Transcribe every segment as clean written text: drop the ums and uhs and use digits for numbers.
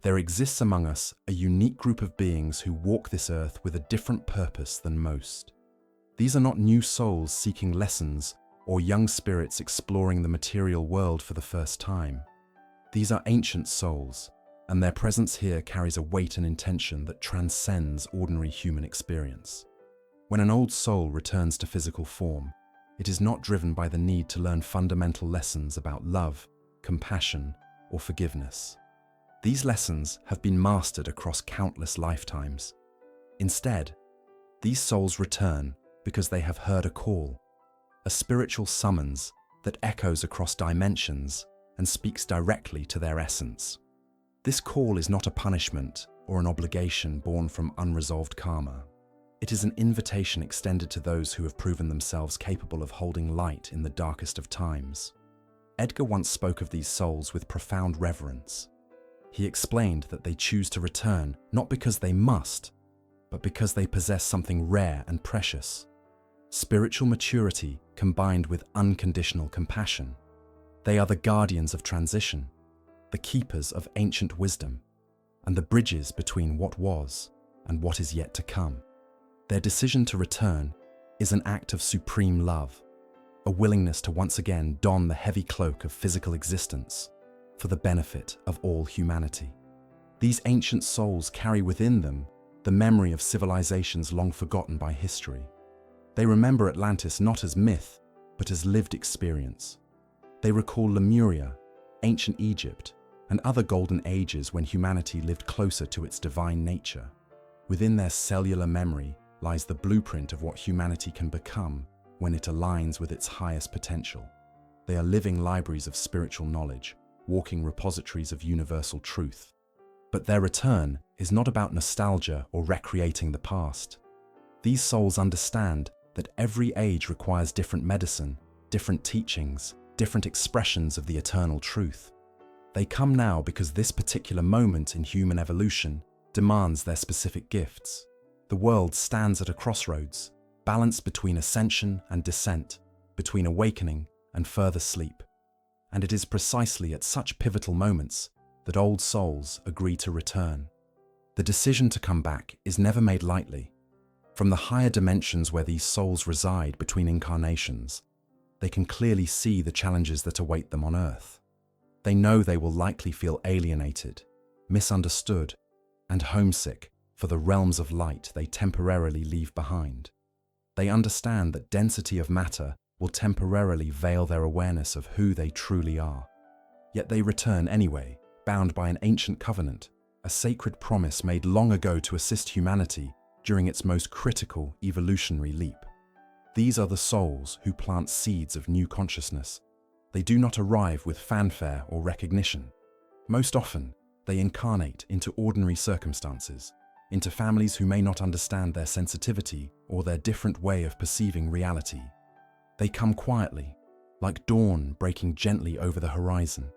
There exists among us a unique group of beings who walk this earth with a different purpose than most. These are not new souls seeking lessons or young spirits exploring the material world for the first time. These are ancient souls, and their presence here carries a weight and intention that transcends ordinary human experience. When an old soul returns to physical form, it is not driven by the need to learn fundamental lessons about love, compassion, or forgiveness. These lessons have been mastered across countless lifetimes. Instead, these souls return because they have heard a call, a spiritual summons that echoes across dimensions and speaks directly to their essence. This call is not a punishment or an obligation born from unresolved karma. It is an invitation extended to those who have proven themselves capable of holding light in the darkest of times. Edgar once spoke of these souls with profound reverence. He explained that they choose to return not because they must, but because they possess something rare and precious: spiritual maturity combined with unconditional compassion. They are the guardians of transition, the keepers of ancient wisdom, and the bridges between what was and what is yet to come. Their decision to return is an act of supreme love, a willingness to once again don the heavy cloak of physical existence for the benefit of all humanity. These ancient souls carry within them the memory of civilizations long forgotten by history. They remember Atlantis not as myth, but as lived experience. They recall Lemuria, ancient Egypt, and other golden ages when humanity lived closer to its divine nature. Within their cellular memory lies the blueprint of what humanity can become when it aligns with its highest potential. They are living libraries of spiritual knowledge, walking repositories of universal truth. But their return is not about nostalgia or recreating the past. These souls understand that every age requires different medicine, different teachings, different expressions of the eternal truth. They come now because this particular moment in human evolution demands their specific gifts. The world stands at a crossroads, balanced between ascension and descent, between awakening and further sleep. And it is precisely at such pivotal moments that old souls agree to return. The decision to come back is never made lightly. From the higher dimensions where these souls reside between incarnations, they can clearly see the challenges that await them on Earth. They know they will likely feel alienated, misunderstood, and homesick for the realms of light they temporarily leave behind. They understand that density of matter will temporarily veil their awareness of who they truly are. Yet they return anyway, bound by an ancient covenant, a sacred promise made long ago to assist humanity during its most critical evolutionary leap. These are the souls who plant seeds of new consciousness. They do not arrive with fanfare or recognition. Most often, they incarnate into ordinary circumstances, into families who may not understand their sensitivity or their different way of perceiving reality. They come quietly, like dawn breaking gently over the horizon,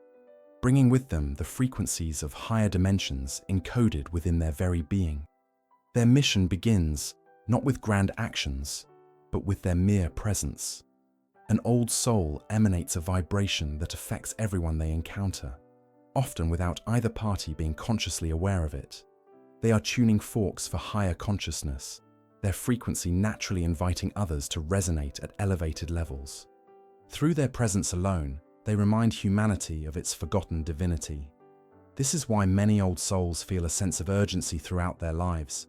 bringing with them the frequencies of higher dimensions encoded within their very being. Their mission begins not with grand actions, but with their mere presence. An old soul emanates a vibration that affects everyone they encounter, often without either party being consciously aware of it. They are tuning forks for higher consciousness, their frequency naturally inviting others to resonate at elevated levels. Through their presence alone, they remind humanity of its forgotten divinity. This is why many old souls feel a sense of urgency throughout their lives,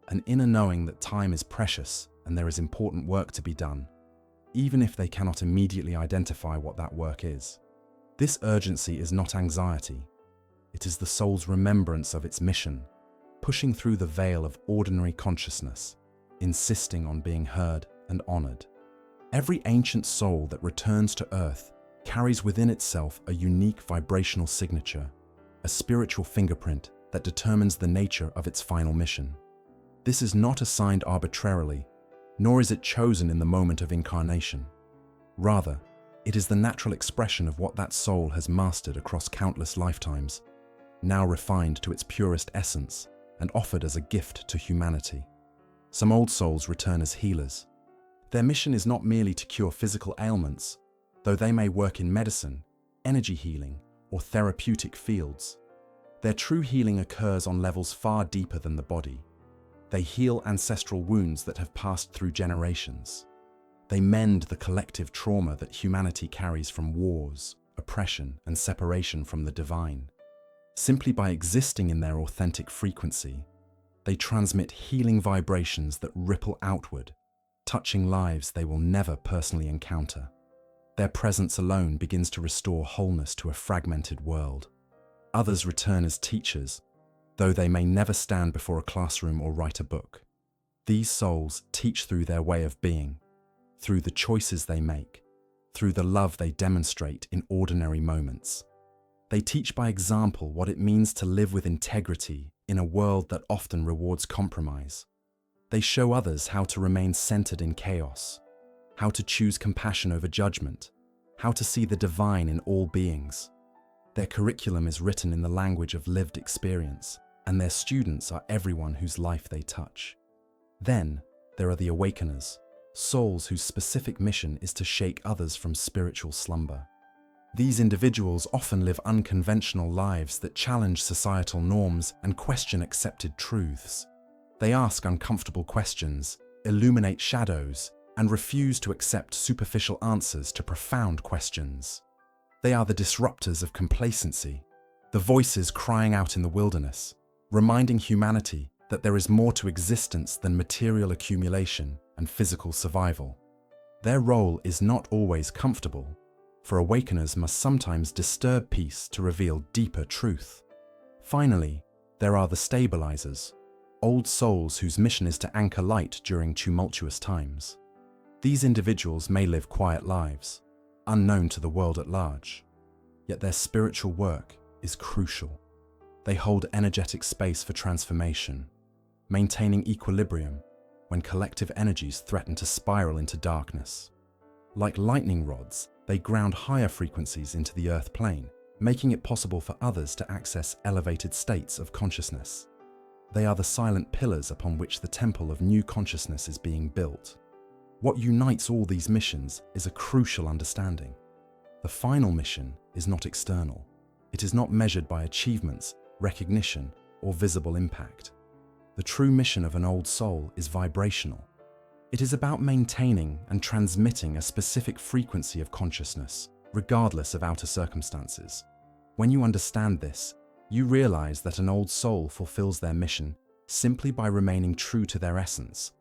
an inner knowing that time is precious and there is important work to be done, even if they cannot immediately identify what that work is. This urgency is not anxiety. It is the soul's remembrance of its mission, pushing through the veil of ordinary consciousness, insisting on being heard and honored. Every ancient soul that returns to Earth carries within itself a unique vibrational signature, a spiritual fingerprint that determines the nature of its final mission. This is not assigned arbitrarily, nor is it chosen in the moment of incarnation. Rather, it is the natural expression of what that soul has mastered across countless lifetimes, now refined to its purest essence and offered as a gift to humanity. Some old souls return as healers. Their mission is not merely to cure physical ailments, though they may work in medicine, energy healing, or therapeutic fields. Their true healing occurs on levels far deeper than the body. They heal ancestral wounds that have passed through generations. They mend the collective trauma that humanity carries from wars, oppression, and separation from the divine. Simply by existing in their authentic frequency, they transmit healing vibrations that ripple outward, touching lives they will never personally encounter. Their presence alone begins to restore wholeness to a fragmented world. Others return as teachers, though they may never stand before a classroom or write a book. These souls teach through their way of being, through the choices they make, through the love they demonstrate in ordinary moments. They teach by example what it means to live with integrity in a world that often rewards compromise. They show others how to remain centered in chaos, how to choose compassion over judgment, how to see the divine in all beings. Their curriculum is written in the language of lived experience, and their students are everyone whose life they touch. Then, there are the awakeners, souls whose specific mission is to shake others from spiritual slumber. These individuals often live unconventional lives that challenge societal norms and question accepted truths. They ask uncomfortable questions, illuminate shadows, and refuse to accept superficial answers to profound questions. They are the disruptors of complacency, the voices crying out in the wilderness, reminding humanity that there is more to existence than material accumulation and physical survival. Their role is not always comfortable, for awakeners must sometimes disturb peace to reveal deeper truth. Finally, there are the stabilizers, old souls whose mission is to anchor light during tumultuous times. These individuals may live quiet lives, unknown to the world at large, yet their spiritual work is crucial. They hold energetic space for transformation, maintaining equilibrium when collective energies threaten to spiral into darkness. Like lightning rods, they ground higher frequencies into the earth plane, making it possible for others to access elevated states of consciousness. They are the silent pillars upon which the temple of new consciousness is being built. What unites all these missions is a crucial understanding. The final mission is not external. It is not measured by achievements, recognition, or visible impact. The true mission of an old soul is vibrational. It is about maintaining and transmitting a specific frequency of consciousness, regardless of outer circumstances. When you understand this, you realize that an old soul fulfills their mission simply by remaining true to their essence,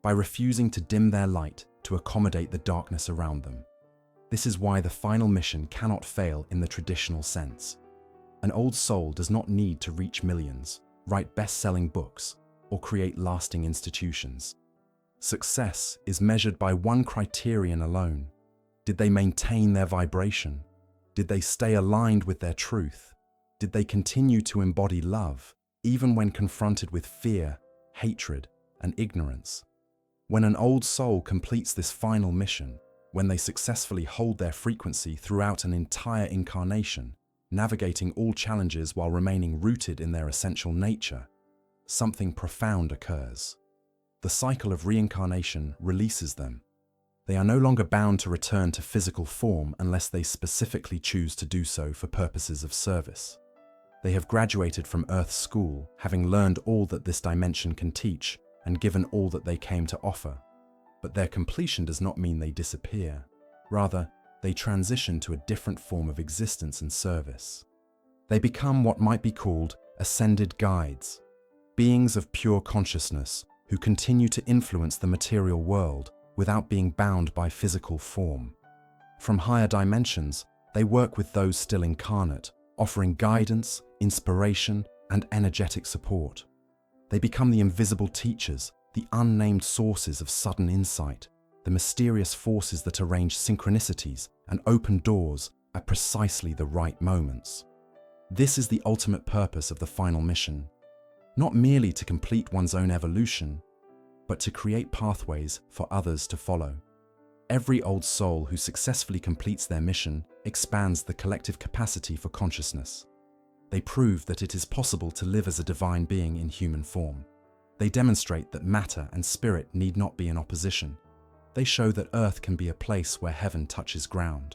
by refusing to dim their light to accommodate the darkness around them. This is why the final mission cannot fail in the traditional sense. An old soul does not need to reach millions, write best-selling books, or create lasting institutions. Success is measured by one criterion alone. Did they maintain their vibration? Did they stay aligned with their truth? Did they continue to embody love, even when confronted with fear, hatred, and ignorance? When an old soul completes this final mission, when they successfully hold their frequency throughout an entire incarnation, navigating all challenges while remaining rooted in their essential nature, something profound occurs. The cycle of reincarnation releases them. They are no longer bound to return to physical form unless they specifically choose to do so for purposes of service. They have graduated from Earth's school, having learned all that this dimension can teach and given all that they came to offer. But their completion does not mean they disappear. Rather, they transition to a different form of existence and service. They become what might be called ascended guides, beings of pure consciousness who continue to influence the material world without being bound by physical form. From higher dimensions, they work with those still incarnate, offering guidance, inspiration, and energetic support. They become the invisible teachers, the unnamed sources of sudden insight, the mysterious forces that arrange synchronicities and open doors at precisely the right moments. This is the ultimate purpose of the final mission. Not merely to complete one's own evolution, but to create pathways for others to follow. Every old soul who successfully completes their mission expands the collective capacity for consciousness. They prove that it is possible to live as a divine being in human form. They demonstrate that matter and spirit need not be in opposition. They show that Earth can be a place where heaven touches ground.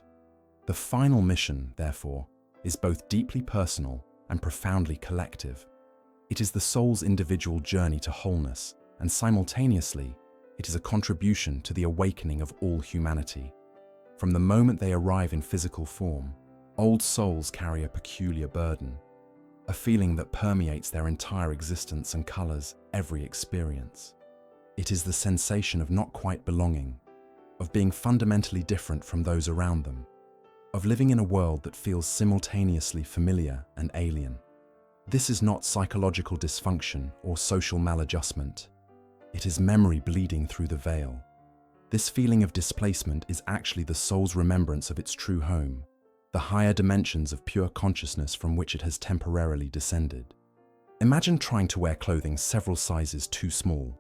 The final mission, therefore, is both deeply personal and profoundly collective. It is the soul's individual journey to wholeness, and simultaneously, it is a contribution to the awakening of all humanity. From the moment they arrive in physical form, old souls carry a peculiar burden, a feeling that permeates their entire existence and colors every experience. It is the sensation of not quite belonging, of being fundamentally different from those around them, of living in a world that feels simultaneously familiar and alien. This is not psychological dysfunction or social maladjustment. It is memory bleeding through the veil. This feeling of displacement is actually the soul's remembrance of its true home, the higher dimensions of pure consciousness from which it has temporarily descended. Imagine trying to wear clothing several sizes too small,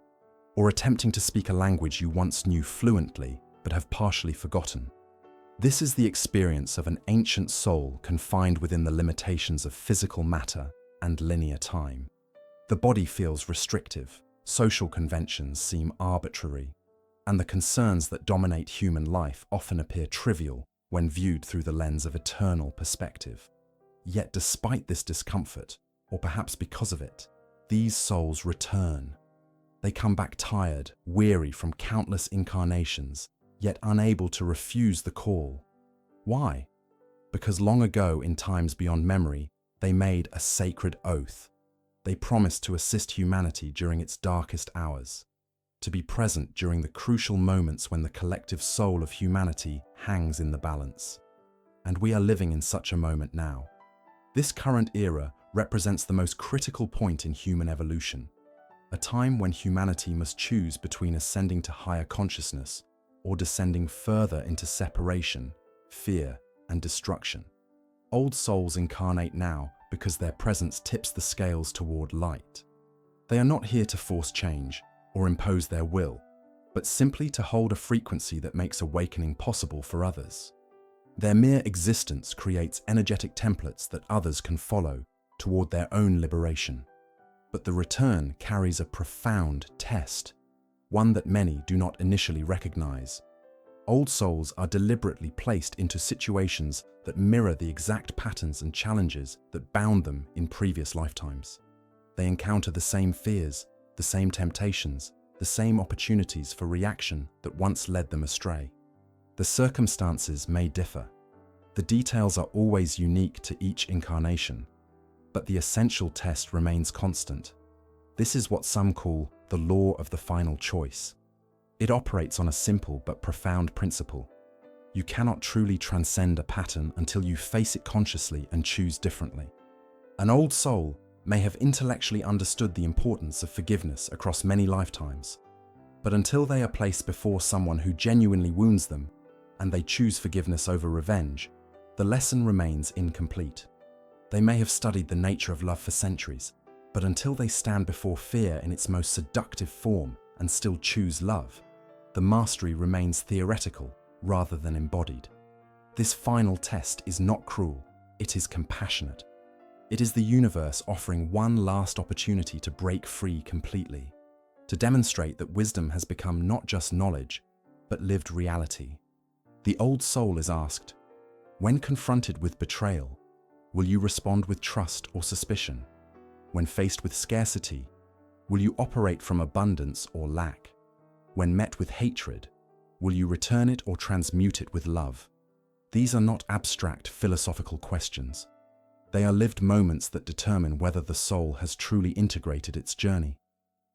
or attempting to speak a language you once knew fluently but have partially forgotten. This is the experience of an ancient soul confined within the limitations of physical matter and linear time. The body feels restrictive, social conventions seem arbitrary, and the concerns that dominate human life often appear trivial when viewed through the lens of eternal perspective. Yet despite this discomfort, or perhaps because of it, these souls return. They come back tired, weary from countless incarnations, yet unable to refuse the call. Why? Because long ago, in times beyond memory, they made a sacred oath. They promised to assist humanity during its darkest hours, to be present during the crucial moments when the collective soul of humanity hangs in the balance. And we are living in such a moment now. This current era represents the most critical point in human evolution, a time when humanity must choose between ascending to higher consciousness or descending further into separation, fear, and destruction. Old souls incarnate now because their presence tips the scales toward light. They are not here to force change or impose their will, but simply to hold a frequency that makes awakening possible for others. Their mere existence creates energetic templates that others can follow toward their own liberation. But the return carries a profound test, one that many do not initially recognize. Old souls are deliberately placed into situations that mirror the exact patterns and challenges that bound them in previous lifetimes. They encounter the same fears, the same temptations, the same opportunities for reaction that once led them astray. The circumstances may differ. The details are always unique to each incarnation, but the essential test remains constant. This is what some call the law of the final choice. It operates on a simple but profound principle. You cannot truly transcend a pattern until you face it consciously and choose differently. An old soul may have intellectually understood the importance of forgiveness across many lifetimes, but until they are placed before someone who genuinely wounds them, and they choose forgiveness over revenge, the lesson remains incomplete. They may have studied the nature of love for centuries, but until they stand before fear in its most seductive form and still choose love, the mastery remains theoretical rather than embodied. This final test is not cruel, it is compassionate. It is the universe offering one last opportunity to break free completely, to demonstrate that wisdom has become not just knowledge, but lived reality. The old soul is asked, when confronted with betrayal, will you respond with trust or suspicion? When faced with scarcity, will you operate from abundance or lack? When met with hatred, will you return it or transmute it with love? These are not abstract philosophical questions. They are lived moments that determine whether the soul has truly integrated its journey.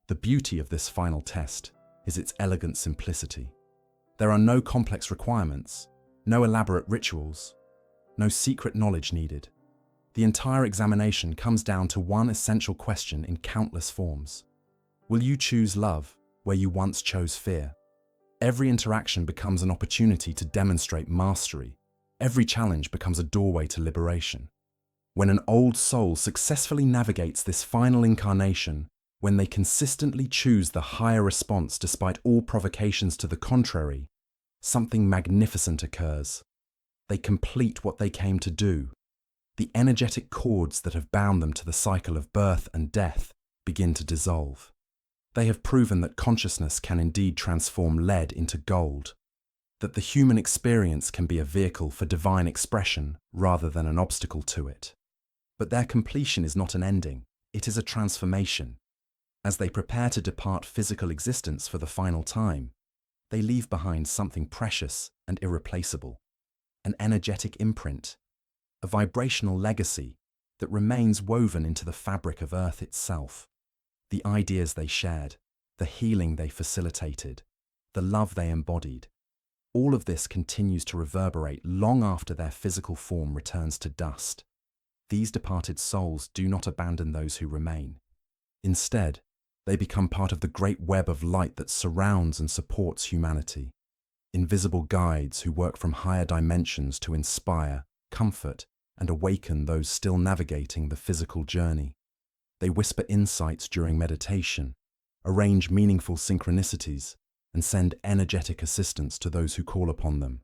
The beauty of this final test is its elegant simplicity. There are no complex requirements, no elaborate rituals, no secret knowledge needed. The entire examination comes down to one essential question in countless forms. Will you choose love where you once chose fear? Every interaction becomes an opportunity to demonstrate mastery. Every challenge becomes a doorway to liberation. When an old soul successfully navigates this final incarnation, when they consistently choose the higher response despite all provocations to the contrary, something magnificent occurs. They complete what they came to do. The energetic cords that have bound them to the cycle of birth and death begin to dissolve. They have proven that consciousness can indeed transform lead into gold, that the human experience can be a vehicle for divine expression rather than an obstacle to it. But their completion is not an ending, it is a transformation. As they prepare to depart physical existence for the final time, they leave behind something precious and irreplaceable, an energetic imprint, a vibrational legacy that remains woven into the fabric of Earth itself. The ideas they shared, the healing they facilitated, the love they embodied, all of this continues to reverberate long after their physical form returns to dust. These departed souls do not abandon those who remain. Instead, they become part of the great web of light that surrounds and supports humanity. Invisible guides who work from higher dimensions to inspire, comfort, and awaken those still navigating the physical journey. They whisper insights during meditation, arrange meaningful synchronicities, and send energetic assistance to those who call upon them.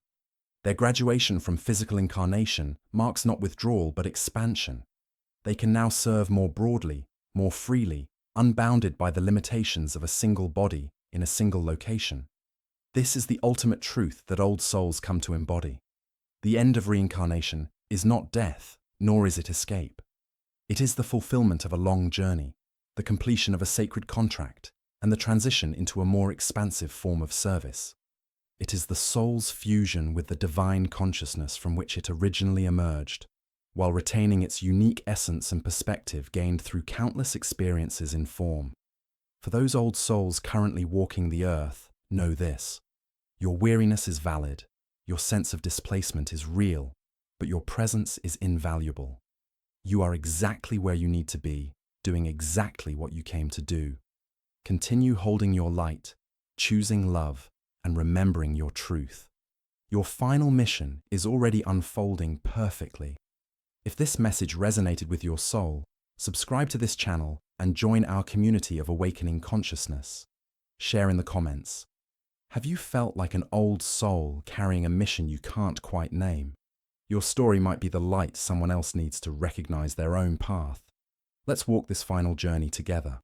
Their graduation from physical incarnation marks not withdrawal but expansion. They can now serve more broadly, more freely, unbounded by the limitations of a single body in a single location. This is the ultimate truth that old souls come to embody. The end of reincarnation is not death, nor is it escape. It is the fulfillment of a long journey, the completion of a sacred contract, and the transition into a more expansive form of service. It is the soul's fusion with the divine consciousness from which it originally emerged, while retaining its unique essence and perspective gained through countless experiences in form. For those old souls currently walking the earth, know this: your weariness is valid, your sense of displacement is real, but your presence is invaluable. You are exactly where you need to be, doing exactly what you came to do. Continue holding your light, choosing love, and remembering your truth. Your final mission is already unfolding perfectly. If this message resonated with your soul, subscribe to this channel and join our community of awakening consciousness. Share in the comments. Have you felt like an old soul carrying a mission you can't quite name? Your story might be the light someone else needs to recognize their own path. Let's walk this final journey together.